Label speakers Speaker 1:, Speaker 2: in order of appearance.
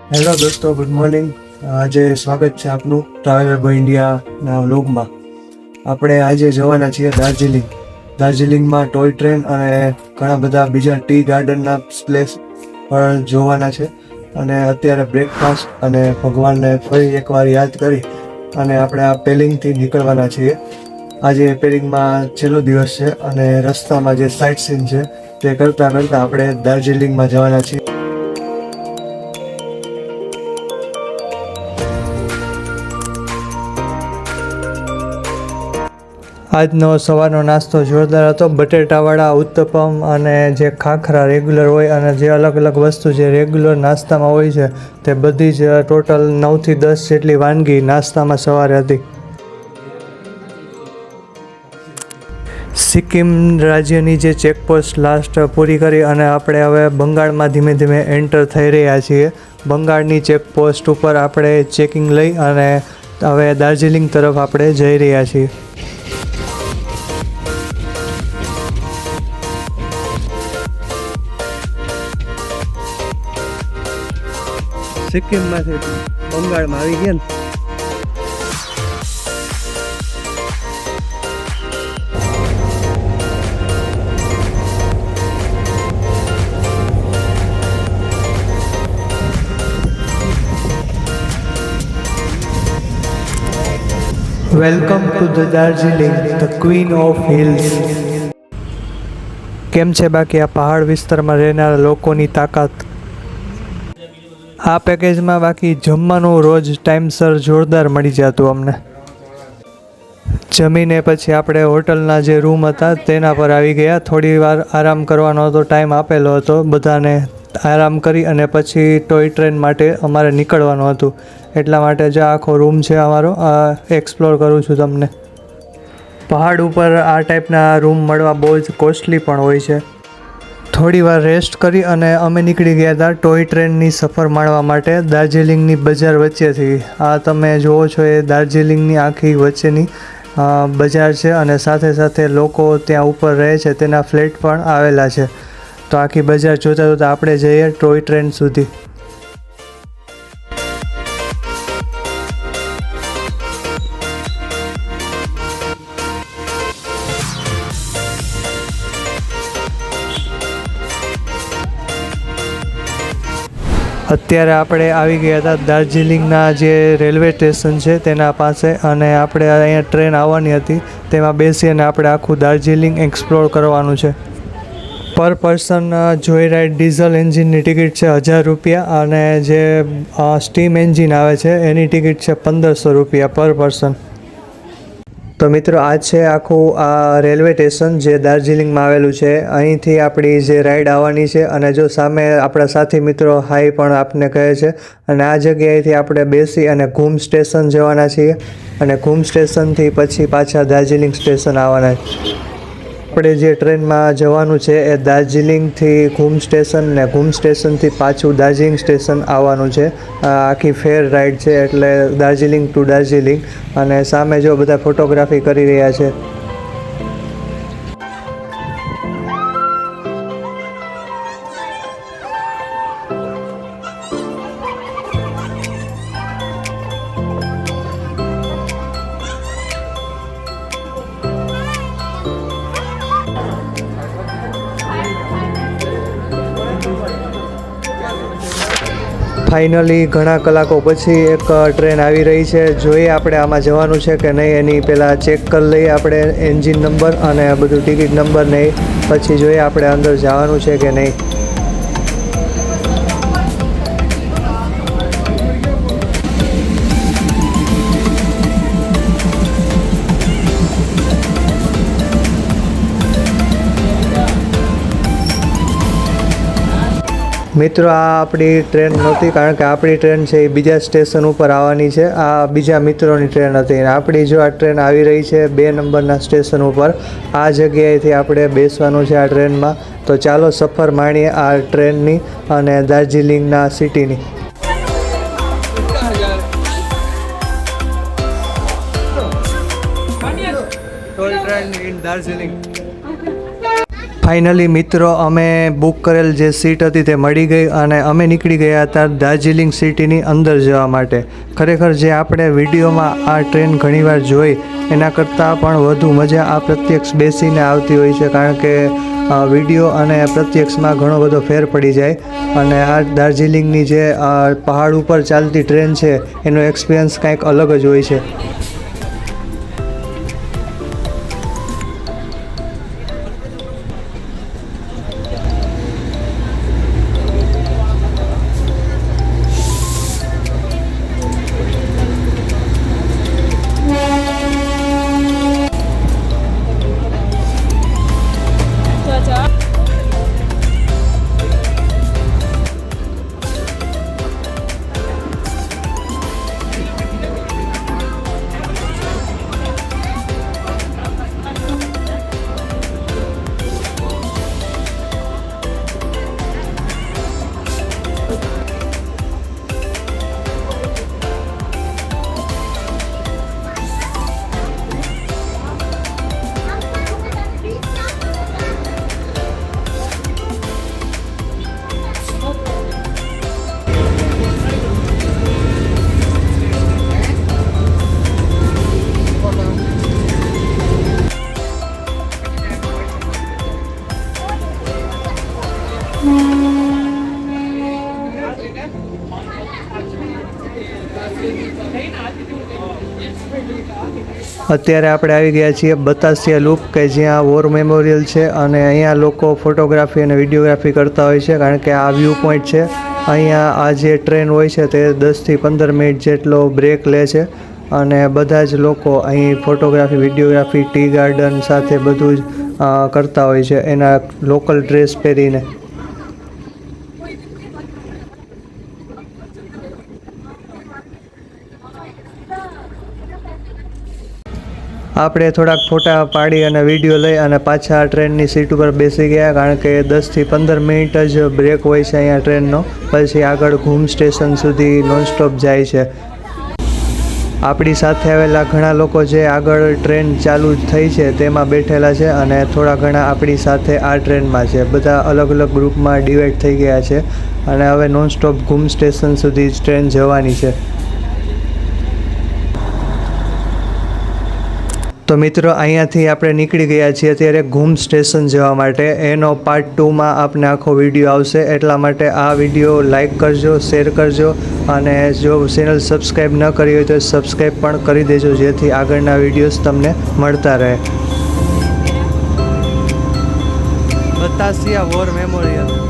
Speaker 1: Hello દોસ્તો, good morning. આજે સ્વાગત છે આપનું ટ્રાવેલર બાય ઇન્ડિયાના વ્લોગમાં. આપણે આજે જવાના છીએ દાર્જિલિંગ. દાર્જિલિંગમાં ટોય ટ્રેન અને ઘણા બધા બીજા ટી ગાર્ડનના પ્લેસ પણ જોવાના છે. અને અત્યારે બ્રેકફાસ્ટ અને ભગવાનને ફરી એકવાર યાદ કરી અને આપણે આ પેલિંગથી નીકળવાના છીએ. આજે પેલિંગમાં છેલ્લો દિવસ છે અને રસ્તામાં જે સાઇટ સીન છે તે કરતાં કરતાં આપણે દાર્જિલિંગમાં જવાના છીએ. આજનો સવારનો નાસ્તો જોરદાર હતો. બટેટાવાળા ઉત્તપમ અને જે ખાખરા રેગ્યુલર હોય અને જે અલગ અલગ વસ્તુ જે રેગ્યુલર નાસ્તામાં હોય છે તે બધી જ ટોટલ 9થી 10 જેટલી વાનગી નાસ્તામાં સવારે હતી. સિક્કિમ રાજ્યની જે ચેકપોસ્ટ લાસ્ટ પૂરી કરી અને આપણે હવે બંગાળમાં ધીમે ધીમે એન્ટર થઈ રહ્યા છીએ. બંગાળની ચેકપોસ્ટ ઉપર આપણે ચેકિંગ લઈ અને હવે દાર્જિલિંગ તરફ આપણે જઈ રહ્યા છીએ. સિક્કિમમાંથી બંગાળમાં આવી ગયા ને. Welcome to the Darjeeling, the queen of hills. કેમ છે બાકી આ પહાડ વિસ્તારમાં રહેનારા લોકોની તાકાત? આ પેકેજમાં બાકી જમવાનું રોજ ટાઈમસર જોરદાર મળી જતું અમને. જમીને પછી આપણે હોટલના જે રૂમ હતા તેના પર આવી ગયા. થોડી વાર આરામ કરવાનો હતો, ટાઈમ આપેલો હતો બધાને. આરામ કરી અને પછી ટોય ટ્રેન માટે અમારે નીકળવાનું હતું. એટલા માટે જે આખો રૂમ છે અમારો એક્સપ્લોર કરું છું તમને. પહાડ ઉપર આ ટાઈપના રૂમ મળવા બહુ જ કોસ્ટલી પણ હોય છે. થોડી વાર રેસ્ટ કરી અને અમે નીકળી ગયા હતા ટોય ટ્રેનની સફર માણવા માટે દાર્જિલિંગની બજાર વચ્ચેથી. આ તમે જુઓ છો એ દાર્જિલિંગની આખી વચ્ચેની બજાર છે અને સાથે સાથે લોકો ત્યાં ઉપર રહે છે તેના ફ્લેટ પણ આવેલા છે. તો આખી બજાર જોતાં જોતાં આપણે જઈએ ટોય ટ્રેન સુધી. અત્યારે આપણે આવી ગયા હતા દાર્જિલિંગના જે રેલવે સ્ટેશન છે તેના પાસે અને આપણે અહીંયા ટ્રેન આવવાની હતી. તેમાં બેસી અને આપણે આખું દાર્જિલિંગ એક્સપ્લોર કરવાનું છે. પર પર્સન જોઈ રાઈડ ડીઝલ એન્જિનની ટિકિટ છે 1000 રૂપિયા અને જે સ્ટીમ એન્જિન આવે છે એની ટિકિટ છે 1500 રૂપિયા પર પર્સન. તો મિત્રો આ છે આખું આ રેલવે સ્ટેશન જે દાર્જિલિંગમાં આવેલું છે. અહીંથી આપણી જે રાઈડ આવવાની છે અને જો સામે આપણા સાથી મિત્રો હાઈ પણ આપને કહે છે. અને આ જગ્યાએથી આપણે બેસી અને ઘૂમ સ્ટેશન જવાના છીએ અને ઘૂમ સ્ટેશનથી પછી પાછા દાર્જિલિંગ સ્ટેશન આવવાના. આપણે જે ટ્રેનમાં જવાનું છે એ દાર્જિલિંગથી ઘૂમ સ્ટેશન ને ઘૂમ સ્ટેશનથી પાછું દાર્જિલિંગ સ્ટેશન આવવાનું છે. આખી ફેર રાઈડ છે એટલે દાર્જિલિંગ ટુ દાર્જિલિંગ. અને સામે જો બધા ફોટોગ્રાફી કરી રહ્યા છે. ફાઇનલી ઘણા કલાકો પછી એક ટ્રેન આવી રહી છે. જોઈએ આપણે આમાં જવાનું છે કે નહીં એની પહેલાં ચેક કરી લઈએ આપણે એન્જિન નંબર અને બધું ટિકિટ નંબર નહીં. પછી જોઈએ આપણે અંદર જવાનું છે કે નહીં. મિત્રો આ આપણી ટ્રેન નહોતી કારણ કે આપણી ટ્રેન છે એ બીજા સ્ટેશન ઉપર આવવાની છે. આ બીજા મિત્રોની ટ્રેન હતી અને આપણી જો આ ટ્રેન આવી રહી છે 2 નંબરના સ્ટેશન ઉપર. આ જગ્યાએથી આપણે બેસવાનું છે આ ટ્રેનમાં. તો ચાલો સફર માણીએ આ ટ્રેનની અને દાર્જિલિંગના સિટીની. Toy train in Darjeeling. Finally મિત્રો અમે બુક કરેલ જે સીટ હતી તે મળી ગઈ અને અમે નીકળી ગયા હતા દાર્જિલિંગ સિટીની અંદર જવા માટે. ખરેખર જે આપણે વિડીયોમાં આ ટ્રેન ઘણીવાર જોઈ એના કરતાં પણ વધુ મજા આ પ્રત્યક્ષ બેસીને આવતી હોય છે, કારણ કે વિડીયો અને પ્રત્યક્ષમાં ઘણો બધો ફેર પડી જાય. અને આ દાર્જિલિંગની જે પહાડ ઉપર ચાલતી ટ્રેન છે એનો એક્સપિરિયન્સ કંઈક અલગ જ હોય છે. અત્યારે આપણે આવી ગયા છીએ બતાસિયા લૂપ, કે જ્યાં વોર મેમોરિયલ છે અને અહીંયા લોકો ફોટોગ્રાફી અને વિડીયોગ્રાફી કરતા હોય છે, કારણ કે આ વ્યૂ પોઈન્ટ છે. અહીંયા આ જે ટ્રેન હોય છે તે 10થી 15 મિનિટ જેટલો બ્રેક લે છે અને બધા જ લોકો અહીં ફોટોગ્રાફી, વિડીયોગ્રાફી, ટી ગાર્ડન સાથે બધું જ કરતા હોય છે એના લોકલ ડ્રેસ પહેરીને. આપણે થોડાક ફોટા પાડી અને વિડીયો લઈ અને પાછા ટ્રેનની સીટ ઉપર બેસી ગયા, કારણ કે 10થી 15 મિનિટ જ બ્રેક હોય છે અહીંયા ટ્રેનનો. પછી આગળ ઘૂમ સ્ટેશન સુધી નોનસ્ટોપ જાય છે. આપણી સાથે આવેલા ઘણા લોકો જે આગળ ટ્રેન ચાલુ થઈ છે તેમાં બેઠેલા છે અને થોડા ઘણા આપણી સાથે આ ટ્રેનમાં છે. બધા અલગ અલગ ગ્રુપમાં ડિવાઈડ થઈ ગયા છે અને હવે નોનસ્ટોપ ઘૂમ સ્ટેશન સુધી જ ટ્રેન જવાની છે. તો મિત્રો અહીંયાથી આપણે નીકળી ગયા છીએ અત્યારે ઘૂમ સ્ટેશન જવા માટે. એનો પાર્ટ 2માં આપને આખો વિડીયો આવશે, એટલા માટે આ વિડીયો લાઈક કરજો, શેર કરજો અને જો ચેનલ સબસ્ક્રાઈબ ન કરી હોય તો સબસ્ક્રાઈબ પણ કરી દેજો, જેથી આગળના વિડીયોઝ તમને મળતા રહે. બતાસિયા વોર મેમોરિયલ.